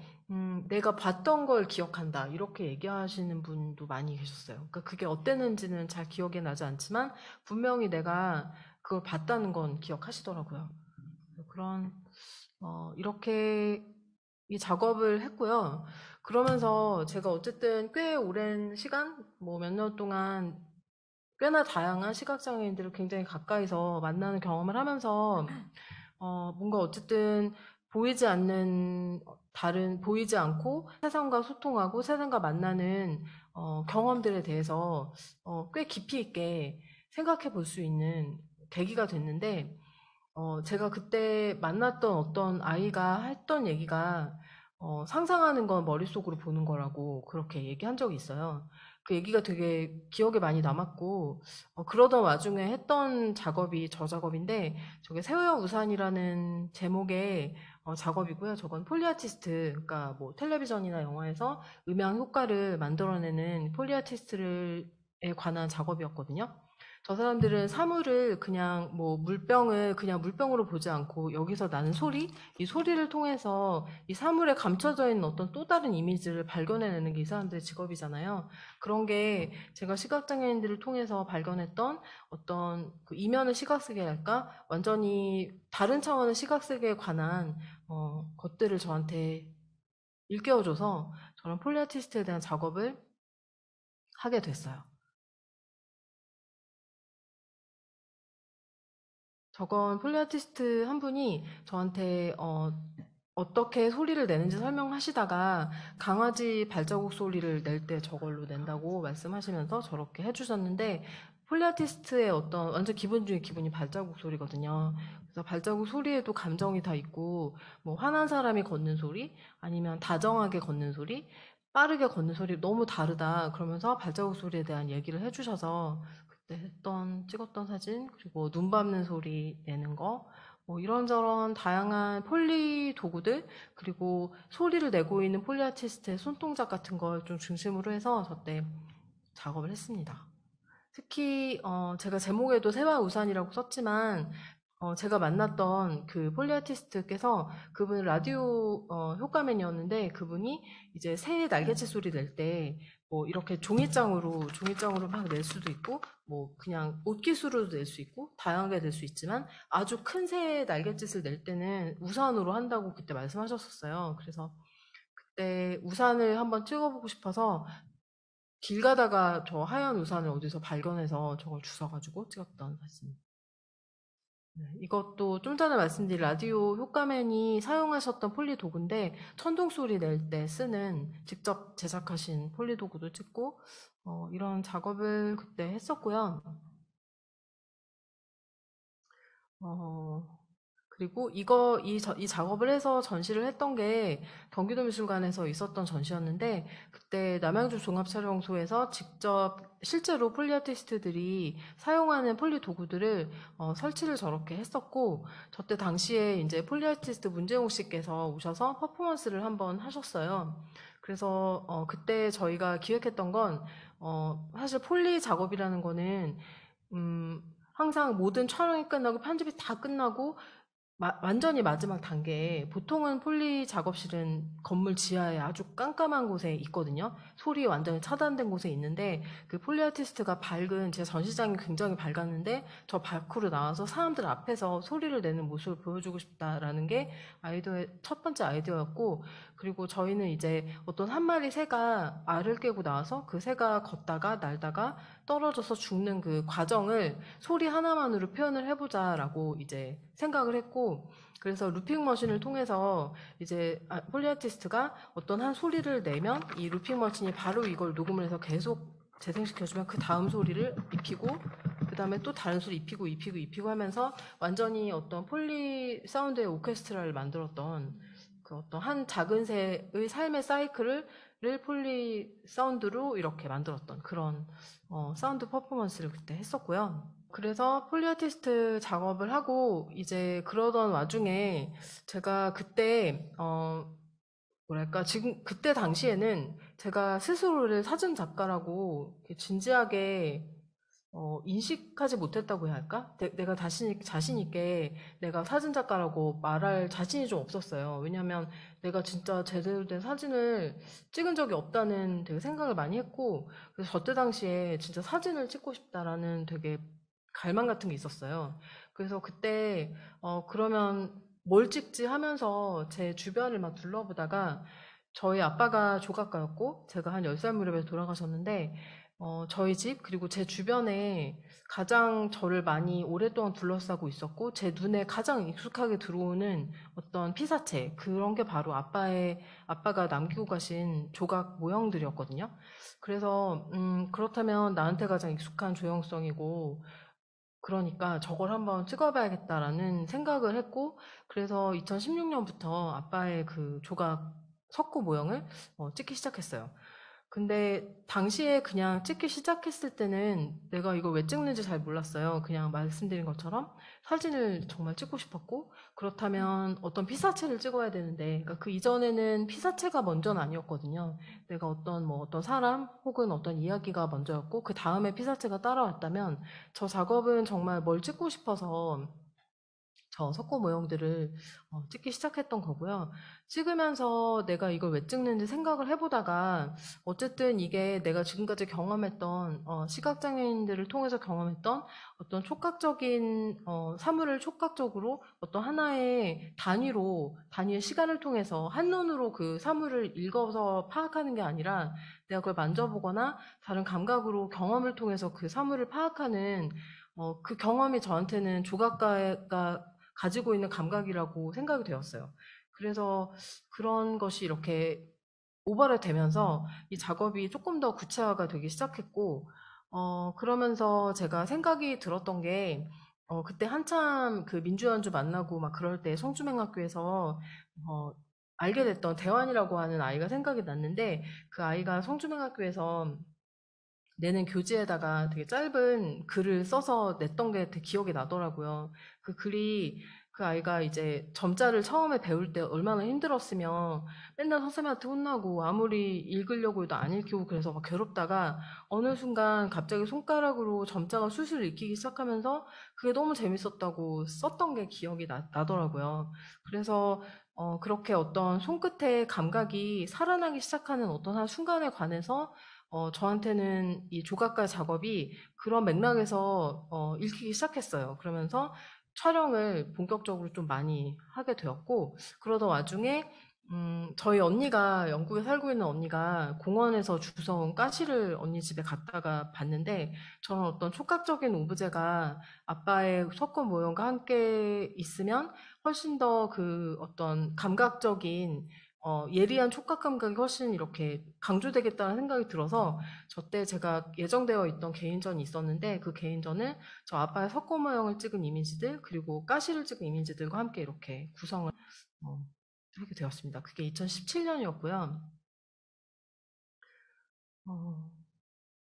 내가 봤던 걸 기억한다. 이렇게 얘기하시는 분도 많이 계셨어요. 그러니까 그게 어땠는지는 잘 기억이 나지 않지만, 분명히 내가 그걸 봤다는 건 기억하시더라고요. 그런, 이렇게 이 작업을 했고요. 그러면서 제가 어쨌든 꽤 오랜 시간, 뭐 몇 년 동안 꽤나 다양한 시각장애인들을 굉장히 가까이서 만나는 경험을 하면서 뭔가 어쨌든 보이지 않는 보이지 않고 세상과 소통하고 세상과 만나는 경험들에 대해서 꽤 깊이 있게 생각해 볼 수 있는 계기가 됐는데 제가 그때 만났던 어떤 아이가 했던 얘기가 상상하는 건 머릿속으로 보는 거라고 그렇게 얘기한 적이 있어요. 그 얘기가 되게 기억에 많이 남았고 그러던 와중에 했던 작업이 저 작업인데 저게 새우형 우산이라는 제목의 작업이고요. 저건 폴리아티스트, 그러니까 뭐 텔레비전이나 영화에서 음향 효과를 만들어내는 폴리아티스트에 관한 작업이었거든요. 저 사람들은 사물을 그냥 뭐 물병을 그냥 물병으로 보지 않고 여기서 나는 소리, 이 소리를 통해서 이 사물에 감춰져 있는 어떤 또 다른 이미지를 발견해내는 게 이 사람들의 직업이잖아요. 그런 게 제가 시각장애인들을 통해서 발견했던 어떤 그 이면의 시각세계랄까? 완전히 다른 차원의 시각세계에 관한 것들을 저한테 일깨워줘서 저는 폴리아티스트에 대한 작업을 하게 됐어요. 저건 폴리아티스트 한 분이 저한테 어떻게 소리를 내는지 설명하시다가 강아지 발자국 소리를 낼 때 저걸로 낸다고 말씀하시면서 저렇게 해주셨는데 폴리아티스트의 어떤 완전 기본 중에 기본이 발자국 소리거든요. 그래서 발자국 소리에도 감정이 다 있고 뭐 화난 사람이 걷는 소리 아니면 다정하게 걷는 소리 빠르게 걷는 소리 너무 다르다 그러면서 발자국 소리에 대한 얘기를 해주셔서 그때 찍었던 사진, 그리고 눈 밟는 소리 내는 거, 뭐 이런저런 다양한 폴리 도구들, 그리고 소리를 내고 있는 폴리아티스트의 손동작 같은 걸 좀 중심으로 해서 저때 작업을 했습니다. 특히, 제가 제목에도 새와 우산이라고 썼지만, 제가 만났던 그 폴리아티스트께서 그분 라디오 효과맨이었는데 그분이 이제 새 날개짓 소리 낼 때 뭐 이렇게 종이장으로 막 낼 수도 있고 뭐 그냥 옷깃으로도 낼 수 있고 다양하게 될 수 있지만 아주 큰 새 날개짓을 낼 때는 우산으로 한다고 그때 말씀하셨었어요. 그래서 그때 우산을 한번 찍어보고 싶어서 길 가다가 저 하얀 우산을 어디서 발견해서 저걸 주워가지고 찍었던 사진. 네, 이것도 좀 전에 말씀드린 라디오 효과맨이 사용하셨던 폴리 도구인데 천둥 소리 낼 때 쓰는 직접 제작하신 폴리 도구도 찍고 이런 작업을 그때 했었고요. 그리고 이 작업을 해서 전시를 했던 게 경기도 미술관에서 있었던 전시였는데 그때 남양주 종합촬영소에서 직접 실제로 폴리 아티스트들이 사용하는 폴리 도구들을 설치를 저렇게 했었고, 저 때 당시에 이제 폴리 아티스트 문재용 씨께서 오셔서 퍼포먼스를 한번 하셨어요. 그래서 그때 저희가 기획했던 건 사실 폴리 작업이라는 거는 항상 모든 촬영이 끝나고 편집이 다 끝나고 완전히 마지막 단계에 보통은 폴리 작업실은 건물 지하에 아주 깜깜한 곳에 있거든요. 소리 완전히 차단된 곳에 있는데 그 폴리 아티스트가 밝은 제 전시장이 굉장히 밝았는데 저 밖으로 나와서 사람들 앞에서 소리를 내는 모습을 보여주고 싶다라는 게 아이디어의 첫 번째 아이디어였고, 그리고 저희는 이제 어떤 한 마리 새가 알을 깨고 나와서 그 새가 걷다가 날다가 떨어져서 죽는 그 과정을 소리 하나만으로 표현을 해보자라고 이제 생각을 했고, 그래서 루핑 머신을 통해서 이제 폴리 아티스트가 어떤 한 소리를 내면 이 루핑 머신이 바로 이걸 녹음을 해서 계속 재생시켜주면 그 다음 소리를 입히고 그 다음에 또 다른 소리 입히고 하면서 완전히 어떤 폴리 사운드의 오케스트라를 만들었던 그 어떤 한 작은 새의 삶의 사이클을 폴리 사운드로 이렇게 만들었던 그런 사운드 퍼포먼스를 그때 했었고요. 그래서 폴리 아티스트 작업을 하고 이제 그러던 와중에 제가 그때 뭐랄까 지금 그때 당시에는 제가 스스로를 사진 작가라고 이렇게 진지하게 인식하지 못했다고 해야 할까? 내가 자신 있게 내가 사진 작가라고 말할 자신이 좀 없었어요. 왜냐면 내가 진짜 제대로 된 사진을 찍은 적이 없다는 되게 생각을 많이 했고, 그래서 저때 당시에 진짜 사진을 찍고 싶다라는 되게 갈망 같은 게 있었어요. 그래서 그때 그러면 뭘 찍지 하면서 제 주변을 막 둘러보다가 저희 아빠가 조각가였고 제가 한 10살 무렵에 돌아가셨는데 저희 집 그리고 제 주변에 가장 저를 많이 오랫동안 둘러싸고 있었고 제 눈에 가장 익숙하게 들어오는 어떤 피사체, 그런 게 바로 아빠가 남기고 가신 조각 모형들이었거든요. 그래서 그렇다면 나한테 가장 익숙한 조형성이고, 그러니까 저걸 한번 찍어봐야겠다라는 생각을 했고, 그래서 2016년부터 아빠의 그 조각 석고 모형을 찍기 시작했어요. 근데 당시에 그냥 찍기 시작했을 때는 내가 이걸 왜 찍는지 잘 몰랐어요. 그냥 말씀드린 것처럼 사진을 정말 찍고 싶었고, 그렇다면 어떤 피사체를 찍어야 되는데, 그러니까 그 이전에는 피사체가 먼저는 아니었거든요. 내가 어떤 사람 혹은 어떤 이야기가 먼저였고, 그 다음에 피사체가 따라왔다면, 저 작업은 정말 뭘 찍고 싶어서 저 석고 모형들을 찍기 시작했던 거고요. 찍으면서 내가 이걸 왜 찍는지 생각을 해보다가 어쨌든 이게 내가 지금까지 경험했던 시각장애인들을 통해서 경험했던 어떤 촉각적인 사물을 촉각적으로 어떤 하나의 단위의 시간을 통해서 한눈으로 그 사물을 읽어서 파악하는 게 아니라 내가 그걸 만져보거나 다른 감각으로 경험을 통해서 그 사물을 파악하는 그 경험이 저한테는 조각가가 가지고 있는 감각이라고 생각이 되었어요. 그래서 그런 것이 이렇게 오버랩 되면서 이 작업이 조금 더 구체화가 되기 시작했고, 그러면서 제가 생각이 들었던 게, 그때 한참 그 민주연주 만나고 막 그럴 때 성주맹학교에서 알게 됐던 대환이라고 하는 아이가 생각이 났는데, 그 아이가 성주맹학교에서 내는 교재에다가 되게 짧은 글을 써서 냈던 게 되게 기억이 나더라고요. 그 글이, 그 아이가 이제 점자를 처음에 배울 때 얼마나 힘들었으며 맨날 선생님한테 혼나고 아무리 읽으려고 해도 안 읽히고 그래서 막 괴롭다가 어느 순간 갑자기 손가락으로 점자가 술술 읽히기 시작하면서 그게 너무 재밌었다고 썼던 게 기억이 나더라고요. 그래서 그렇게 어떤 손끝의 감각이 살아나기 시작하는 어떤 한 순간에 관해서 저한테는 이 조각가 작업이 그런 맥락에서 읽히기 시작했어요. 그러면서 촬영을 본격적으로 좀 많이 하게 되었고, 그러던 와중에 저희 언니가, 영국에 살고 있는 언니가 공원에서 주워온 가시를 언니 집에 갔다가 봤는데, 저는 어떤 촉각적인 오브제가 아빠의 석고 모형과 함께 있으면 훨씬 더 그 어떤 감각적인 예리한 촉각 감각이 훨씬 이렇게 강조되겠다는 생각이 들어서 저 때 제가 예정되어 있던 개인전이 있었는데, 그 개인전을 저 아빠의 석고 모형을 찍은 이미지들 그리고 가시를 찍은 이미지들과 함께 이렇게 구성을 하게 되었습니다. 그게 2017년이었고요.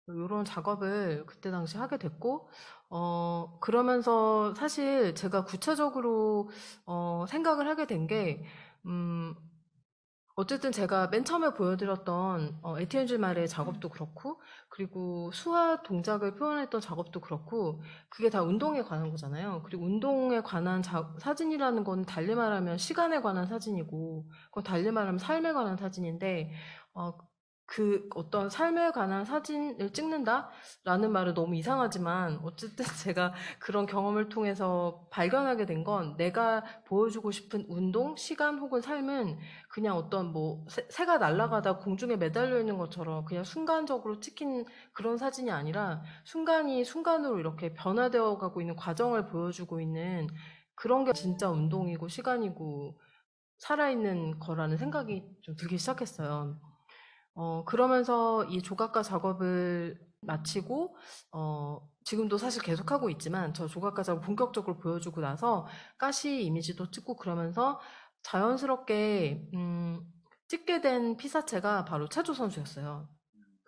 이런 작업을 그때 당시 하게 됐고, 그러면서 사실 제가 구체적으로 생각을 하게 된 게, 어쨌든 제가 맨 처음에 보여드렸던 에티엔줄 말의 작업도 그렇고, 그리고 수화 동작을 표현했던 작업도 그렇고, 그게 다 운동에 관한 거잖아요. 그리고 운동에 관한 사진이라는 건 달리 말하면 시간에 관한 사진이고, 그건 달리 말하면 삶에 관한 사진인데, 그 어떤 삶에 관한 사진을 찍는다라는 말은 너무 이상하지만, 어쨌든 제가 그런 경험을 통해서 발견하게 된 건 내가 보여주고 싶은 운동, 시간 혹은 삶은 그냥 어떤 뭐 새가 날아가다 공중에 매달려 있는 것처럼 그냥 순간적으로 찍힌 그런 사진이 아니라 순간이 순간으로 이렇게 변화되어 가고 있는 과정을 보여주고 있는 그런 게 진짜 운동이고 시간이고 살아있는 거라는 생각이 좀 들기 시작했어요. 그러면서 이 조각가 작업을 마치고, 지금도 사실 계속하고 있지만, 저 조각가 작업 본격적으로 보여주고 나서, 가시 이미지도 찍고 그러면서 자연스럽게, 찍게 된 피사체가 바로 체조 선수였어요.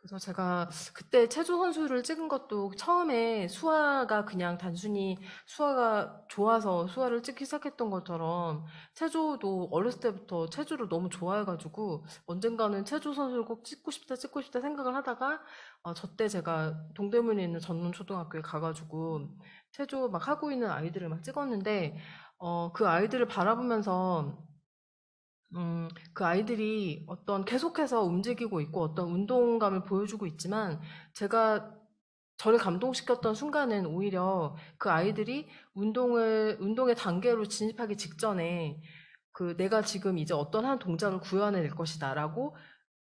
그래서 제가 그때 체조 선수를 찍은 것도 처음에 수화가 그냥 단순히 수화가 좋아서 수화를 찍기 시작했던 것처럼 체조도 어렸을 때부터 체조를 너무 좋아해가지고 언젠가는 체조 선수를 꼭 찍고 싶다 생각을 하다가 저때 제가 동대문에 있는 전문초등학교에 가가지고 체조 막 하고 있는 아이들을 막 찍었는데 그 아이들을 바라보면서 그 아이들이 어떤 계속해서 움직이고 있고 어떤 운동감을 보여주고 있지만 제가 저를 감동시켰던 순간은 오히려 그 아이들이 운동의 단계로 진입하기 직전에 내가 지금 이제 어떤 한 동작을 구현해낼 것이다라고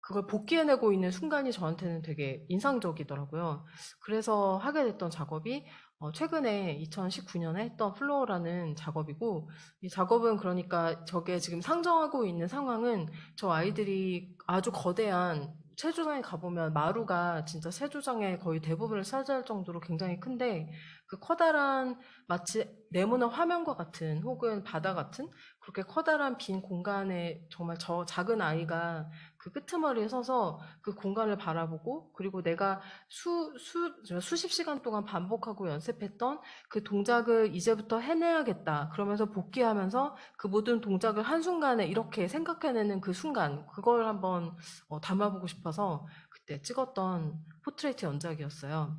그걸 복귀해내고 있는 순간이 저한테는 되게 인상적이더라고요. 그래서 하게 됐던 작업이 최근에 2019년에 했던 플로어라는 작업이고 이 작업은 그러니까 저게 지금 상정하고 있는 상황은 저 아이들이 아주 거대한 체조장에 가보면 마루가 진짜 체조장의 거의 대부분을 차지할 정도로 굉장히 큰데 그 커다란 마치 네모난 화면과 같은 혹은 바다 같은 그렇게 커다란 빈 공간에 정말 저 작은 아이가 그 끄트머리에 서서 그 공간을 바라보고 그리고 내가 수십 시간 동안 반복하고 연습했던 그 동작을 이제부터 해내야겠다. 그러면서 복귀하면서 그 모든 동작을 한순간에 이렇게 생각해내는 그 순간, 그걸 한번 담아보고 싶어서 그때 찍었던 포트레이트 연작이었어요.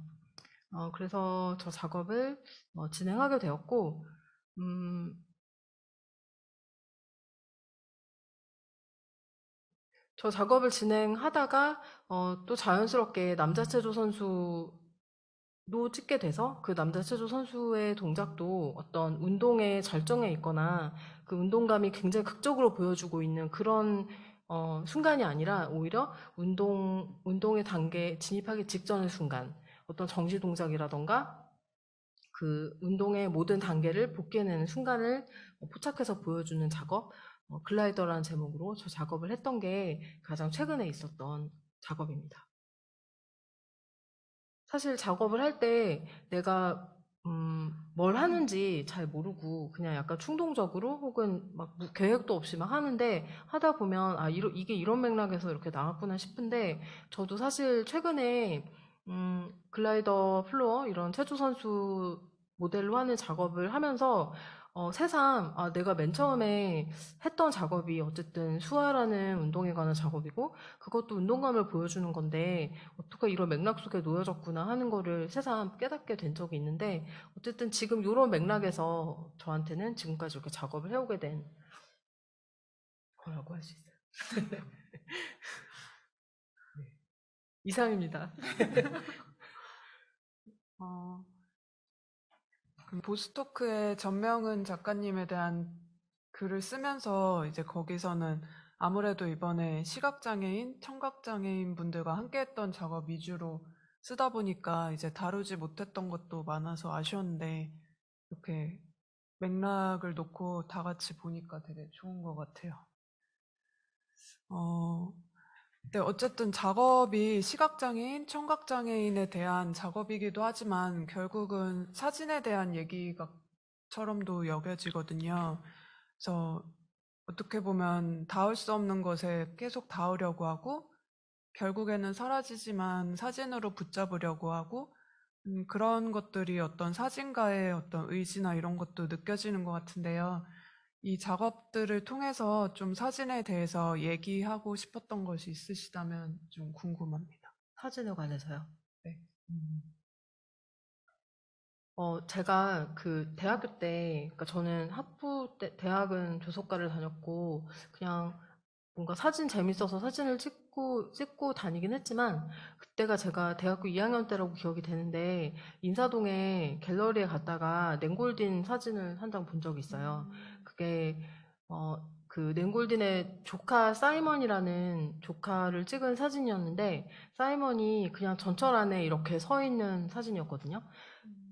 그래서 저 작업을 진행하게 되었고, 저 작업을 진행하다가 또 자연스럽게 남자 체조 선수도 찍게 돼서 그 남자 체조 선수의 동작도 어떤 운동의 절정에 있거나 그 운동감이 굉장히 극적으로 보여주고 있는 그런 순간이 아니라 오히려 운동의 단계에 진입하기 직전의 순간 어떤 정지 동작이라던가 그 운동의 모든 단계를 복귀해내는 순간을 포착해서 보여주는 작업, 글라이더라는 제목으로 저 작업을 했던 게 가장 최근에 있었던 작업입니다. 사실 작업을 할 때 내가 뭘 하는지 잘 모르고 그냥 약간 충동적으로 혹은 막 계획도 없이 막 하는데 하다 보면 이게 이런 맥락에서 이렇게 나왔구나 싶은데 저도 사실 최근에 글라이더 플로어 이런 체조 선수 모델로 하는 작업을 하면서 새삼 내가 맨 처음에 했던 작업이 어쨌든 수화라는 운동에 관한 작업이고 그것도 운동감을 보여주는 건데 어떻게 이런 맥락 속에 놓여졌구나 하는 거를 새삼 깨닫게 된 적이 있는데 어쨌든 지금 이런 맥락에서 저한테는 지금까지 이렇게 작업을 해오게 된 거라고 할 수 있어요. 네. 이상입니다. 그럼 보스토크의 전명은 작가님에 대한 글을 쓰면서 이제 거기서는 아무래도 이번에 시각장애인, 청각장애인 분들과 함께했던 작업 위주로 쓰다 보니까 이제 다루지 못했던 것도 많아서 아쉬웠는데 이렇게 맥락을 놓고 다 같이 보니까 되게 좋은 것 같아요. 네, 어쨌든 작업이 시각장애인, 청각장애인에 대한 작업이기도 하지만 결국은 사진에 대한 얘기처럼도 여겨지거든요. 그래서 어떻게 보면 닿을 수 없는 것에 계속 닿으려고 하고 결국에는 사라지지만 사진으로 붙잡으려고 하고 그런 것들이 어떤 사진가의 어떤 의지나 이런 것도 느껴지는 것 같은데요. 이 작업들을 통해서 좀 사진에 대해서 얘기하고 싶었던 것이 있으시다면 좀 궁금합니다. 사진에 관해서요. 네. 음. 제가 그 대학교 때, 그러니까 저는 학부 때, 대학은 조속과를 다녔고, 그냥 뭔가 사진 재밌어서 사진을 찍고 다니긴 했지만, 그때가 제가 대학교 2학년 때라고 기억이 되는데, 인사동에 갤러리에 갔다가 냉골딘 사진을 한 장 본 적이 있어요. 그게, 그 냉골딘의 조카 사이먼이라는 조카를 찍은 사진이었는데, 사이먼이 그냥 전철 안에 이렇게 서 있는 사진이었거든요.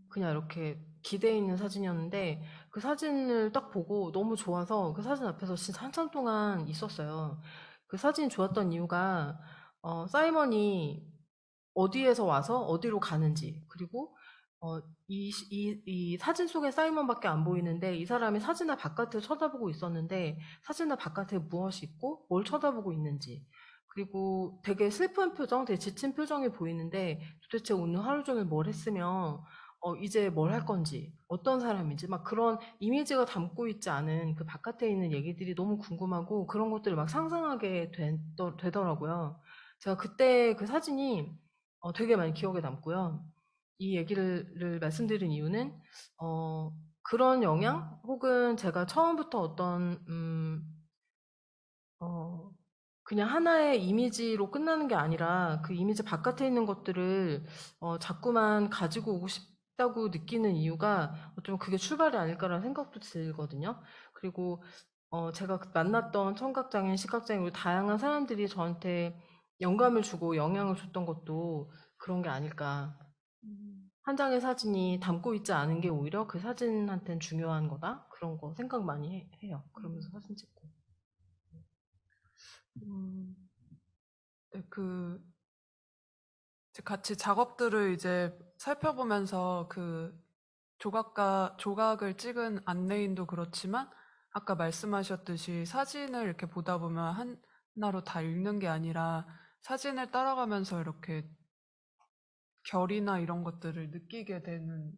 그냥 이렇게 기대해 있는 사진이었는데 그 사진을 딱 보고 너무 좋아서 그 사진 앞에서 진짜 한참 동안 있었어요. 그 사진이 좋았던 이유가 사이먼이 어디에서 와서 어디로 가는지 그리고 이 사진 속에 사이먼밖에 안 보이는데 이 사람이 사진의 바깥을 쳐다보고 있었는데 사진의 바깥에 무엇이 있고 뭘 쳐다보고 있는지 그리고 되게 슬픈 표정, 되게 지친 표정이 보이는데 도대체 오늘 하루 종일 뭘 했으면 이제 뭘 할 건지, 어떤 사람인지, 막 그런 이미지가 담고 있지 않은 그 바깥에 있는 얘기들이 너무 궁금하고 그런 것들을 막 상상하게 되더라고요. 제가 그때 그 사진이 되게 많이 기억에 남고요. 이 얘기를 말씀드린 이유는, 그런 영향? 혹은 제가 처음부터 어, 그냥 하나의 이미지로 끝나는 게 아니라 그 이미지 바깥에 있는 것들을 자꾸만 가지고 오고 싶다고 느끼는 이유가 좀 그게 출발이 아닐까라는 생각도 들거든요. 그리고 제가 만났던 청각장애인, 시각장애인, 그리고 다양한 사람들이 저한테 영감을 주고 영향을 줬던 것도 그런 게 아닐까. 한 장의 사진이 담고 있지 않은 게 오히려 그 사진한테는 중요한 거다? 그런 거 생각 많이 해요. 그러면서 사진 찍고. 음, 네, 이제 같이 작업들을 이제 살펴보면서 그 조각을 찍은 안내인도 그렇지만 아까 말씀하셨듯이 사진을 이렇게 보다 보면 하나로 다 읽는 게 아니라 사진을 따라가면서 이렇게 결이나 이런 것들을 느끼게 되는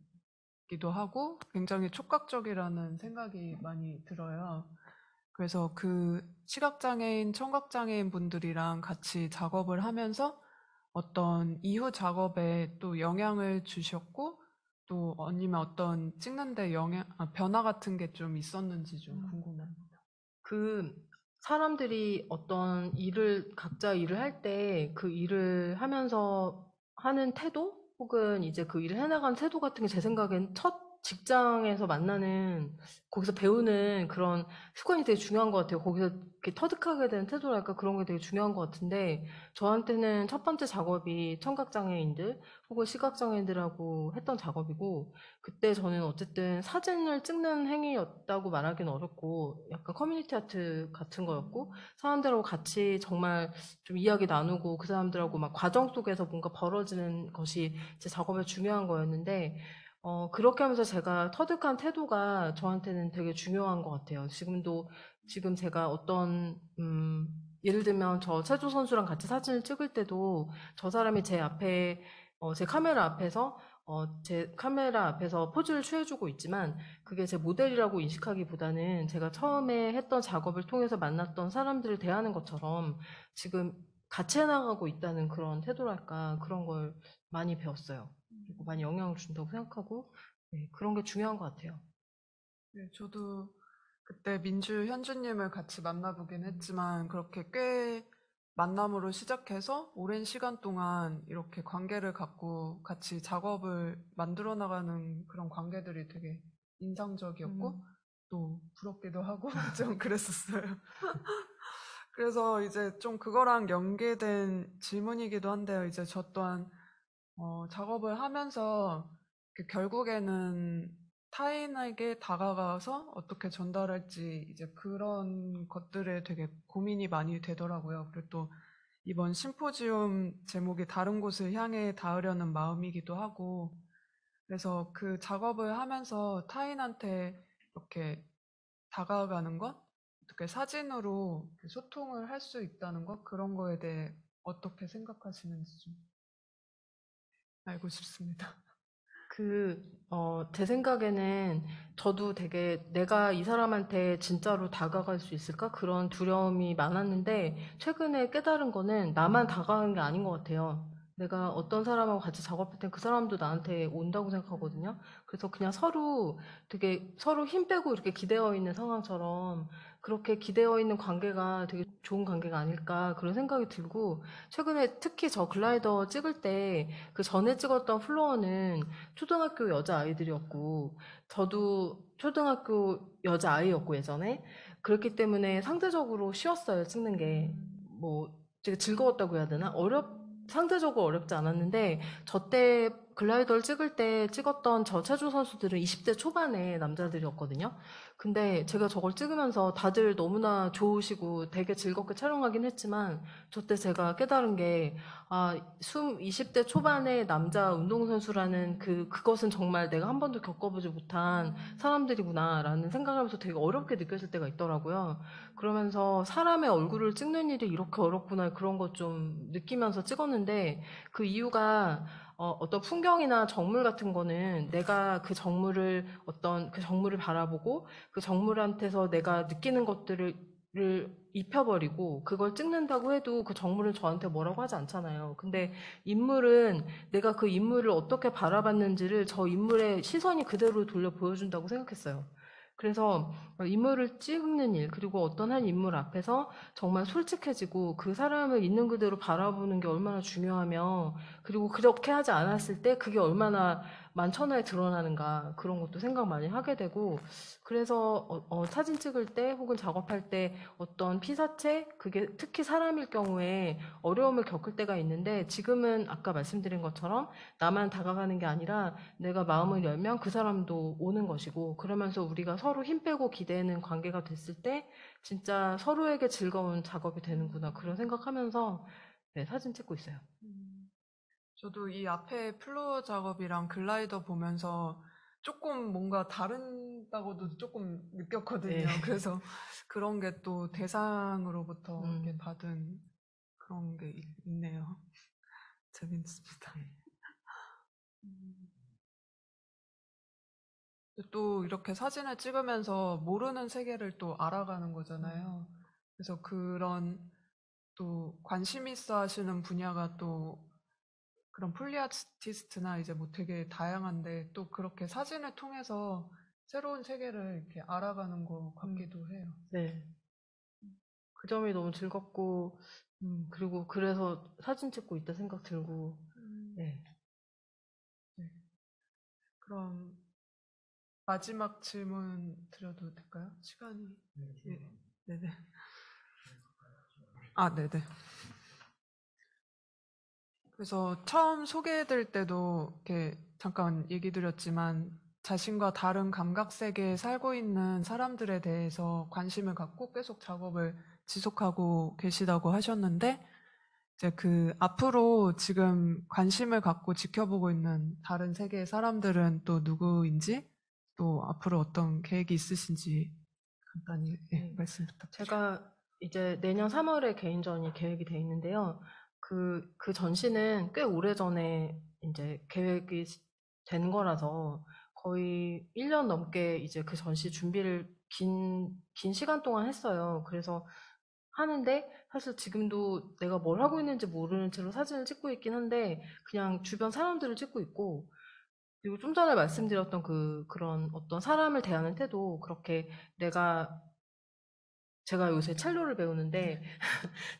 기도 하고 굉장히 촉각적이라는 생각이 많이 들어요. 그래서 그 시각장애인, 청각장애인 분들이랑 같이 작업을 하면서 어떤 이후 작업에 또 영향을 주셨고 또 아니면 어떤 찍는데 변화 같은 게 좀 있었는지 좀 궁금합니다. 그 사람들이 어떤 일을 각자 일을 할 때 그 일을 하면서 하는 태도 혹은 이제 그 일을 해나가는 태도 같은 게 제 생각엔 첫 직장에서 만나는 거기서 배우는 그런 습관이 되게 중요한 것 같아요. 거기서 이렇게 터득하게 되는 태도랄까 그런 게 되게 중요한 것 같은데 저한테는 첫 번째 작업이 청각장애인들 혹은 시각장애인들하고 했던 작업이고 그때 저는 어쨌든 사진을 찍는 행위였다고 말하기는 어렵고 약간 커뮤니티 아트 같은 거였고 사람들하고 같이 정말 좀 이야기 나누고 그 사람들하고 막 과정 속에서 뭔가 벌어지는 것이 제 작업의 중요한 거였는데 그렇게 하면서 제가 터득한 태도가 저한테는 되게 중요한 것 같아요. 지금 제가 예를 들면 저 체조 선수랑 같이 사진을 찍을 때도 저 사람이 제 앞에 제 카메라 앞에서 포즈를 취해주고 있지만 그게 제 모델이라고 인식하기보다는 제가 처음에 했던 작업을 통해서 만났던 사람들을 대하는 것처럼 지금 같이 해나가고 있다는 그런 태도랄까 그런 걸 많이 배웠어요. 그리고 많이 영향을 준다고 생각하고 네, 그런 게 중요한 것 같아요. 네, 저도 그때 민주 현주님을 같이 만나보긴 했지만 그렇게 꽤 만남으로 시작해서 오랜 시간 동안 이렇게 관계를 갖고 같이 작업을 만들어 나가는 그런 관계들이 되게 인상적이었고 또 부럽기도 하고 좀 그랬었어요. 그래서 이제 좀 그거랑 연계된 질문이기도 한데요. 이제 저 또한 작업을 하면서 결국에는 타인에게 다가가서 어떻게 전달할지 이제 그런 것들에 되게 고민이 많이 되더라고요. 그리고 또 이번 심포지움 제목이 다른 곳을 향해 닿으려는 마음이기도 하고 그래서 그 작업을 하면서 타인한테 이렇게 다가가는 것, 어떻게 사진으로 소통을 할 수 있다는 것, 그런 거에 대해 어떻게 생각하시는지 좀 알고 싶습니다. 제 생각에는 저도 되게 내가 이 사람한테 진짜로 다가갈 수 있을까? 그런 두려움이 많았는데, 최근에 깨달은 거는 나만 다가가는 게 아닌 것 같아요. 내가 어떤 사람하고 같이 작업할 땐 그 사람도 나한테 온다고 생각하거든요. 그래서 그냥 서로 되게 서로 힘 빼고 이렇게 기대어 있는 상황처럼 그렇게 기대어 있는 관계가 되게 좋은 관계가 아닐까 그런 생각이 들고, 최근에 특히 저 글라이더 찍을 때 그 전에 찍었던 플로어는 초등학교 여자아이들이었고, 저도 초등학교 여자아이였고, 예전에. 그렇기 때문에 상대적으로 쉬웠어요, 찍는 게. 뭐, 되게 즐거웠다고 해야 되나? 상대적으로 어렵지 않았는데, 저 때 글라이더를 찍을 때 찍었던 저 체조 선수들은 20대 초반의 남자들이었거든요. 근데 제가 저걸 찍으면서 다들 너무나 좋으시고 되게 즐겁게 촬영하긴 했지만, 저 때 제가 깨달은 게, 20대 초반의 남자 운동선수라는 그것은 정말 내가 한 번도 겪어보지 못한 사람들이구나라는 생각하면서 되게 어렵게 느껴질 때가 있더라고요. 그러면서 사람의 얼굴을 찍는 일이 이렇게 어렵구나 그런 거 좀 느끼면서 찍었는데, 그 이유가 어떤 풍경이나 정물 같은 거는 내가 그 정물을 바라보고 그 정물한테서 내가 느끼는 것들을 입혀버리고 그걸 찍는다고 해도 그 정물은 저한테 뭐라고 하지 않잖아요. 근데 인물은 내가 그 인물을 어떻게 바라봤는지를 저 인물의 시선이 그대로 돌려 보여준다고 생각했어요. 그래서 인물을 찍는 일, 그리고 어떤 한 인물 앞에서 정말 솔직해지고 그 사람을 있는 그대로 바라보는 게 얼마나 중요하며, 그리고 그렇게 하지 않았을 때 그게 얼마나 만천하에 드러나는가, 그런 것도 생각 많이 하게 되고, 그래서 사진 찍을 때 혹은 작업할 때 어떤 피사체, 그게 특히 사람일 경우에 어려움을 겪을 때가 있는데, 지금은 아까 말씀드린 것처럼 나만 다가가는 게 아니라 내가 마음을 열면 그 사람도 오는 것이고, 그러면서 우리가 서로 힘 빼고 기대는 관계가 됐을 때 진짜 서로에게 즐거운 작업이 되는구나, 그런 생각하면서 네, 사진 찍고 있어요. 저도 이 앞에 플로어 작업이랑 글라이더 보면서 조금 뭔가 다르다고도 조금 느꼈거든요. 네. 그래서 그런 게 또 대상으로부터 이렇게 음. 받은 그런 게 있네요. 재밌습니다. 음. 또 이렇게 사진을 찍으면서 모르는 세계를 또 알아가는 거잖아요. 그래서 그런 또 관심 있어 하시는 분야가 또 그런 폴리아티스트나 이제 뭐 되게 다양한데, 또 그렇게 사진을 통해서 새로운 세계를 이렇게 알아가는 것 같기도 해요. 네. 그 점이 너무 즐겁고, 그리고 그래서 사진 찍고 있다 생각 들고, 네. 네. 그럼 마지막 질문 드려도 될까요? 시간이. 네. 네네. 네네. 그래서 처음 소개해드릴 때도 이렇게 잠깐 얘기 드렸지만, 자신과 다른 감각 세계에 살고 있는 사람들에 대해서 관심을 갖고 계속 작업을 지속하고 계시다고 하셨는데, 이제 그 앞으로 지금 관심을 갖고 지켜보고 있는 다른 세계의 사람들은 또 누구인지, 또 앞으로 어떤 계획이 있으신지 간단히 말씀 부탁드립니다. 제가 이제 내년 3월에 개인전이 계획이 돼 있는데요. 그 전시는 꽤 오래전에 이제 계획이 된 거라서 거의 1년 넘게 이제 그 전시 준비를 긴 시간 동안 했어요. 그래서 하는데, 사실 지금도 내가 뭘 하고 있는지 모르는 채로 사진을 찍고 있긴 한데, 그냥 주변 사람들을 찍고 있고, 그리고 좀 전에 말씀드렸던 그런 어떤 사람을 대하는 태도, 그렇게 제가 요새 첼로를 배우는데,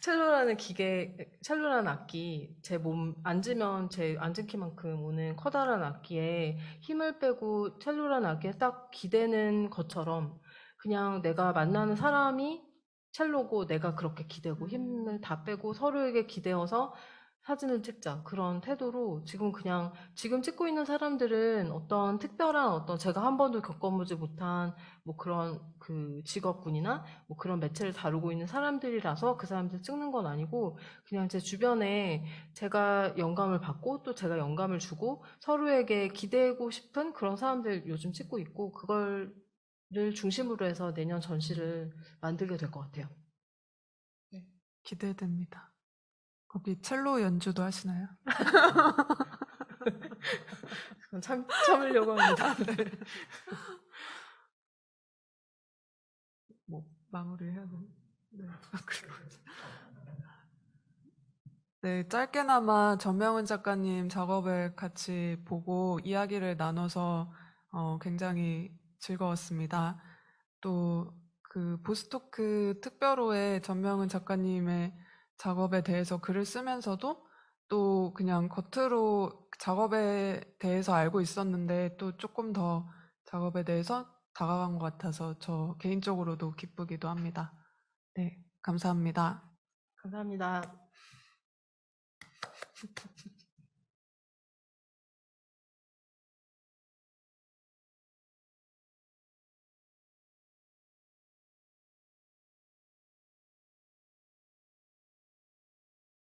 첼로라는 악기, 제 몸, 앉으면 제 앉은 키만큼 오는 커다란 악기에 힘을 빼고 첼로라는 악기에 딱 기대는 것처럼, 그냥 내가 만나는 사람이 첼로고 내가 그렇게 기대고 힘을 다 빼고 서로에게 기대어서 사진을 찍자, 그런 태도로 지금 찍고 있는 사람들은 어떤 특별한 제가 한 번도 겪어보지 못한 뭐 그런 그 직업군이나 뭐 그런 매체를 다루고 있는 사람들이라서 그 사람들 찍는 건 아니고, 그냥 제 주변에 제가 영감을 받고 또 제가 영감을 주고 서로에게 기대고 싶은 그런 사람들 요즘 찍고 있고, 그걸 중심으로 해서 내년 전시를 만들게 될 것 같아요. 네, 기대됩니다. 거기 첼로 연주도 하시나요? 참으려고 합니다. 뭐 마무리해야 되나? 네. 네, 짧게나마 전명은 작가님 작업을 같이 보고 이야기를 나눠서 굉장히 즐거웠습니다. 또 그 보스토크 특별호에 전명은 작가님의 작업에 대해서 글을 쓰면서도 또 그냥 겉으로 작업에 대해서 알고 있었는데 또 조금 더 작업에 대해서 다가간 것 같아서 저 개인적으로도 기쁘기도 합니다. 네, 감사합니다. 감사합니다.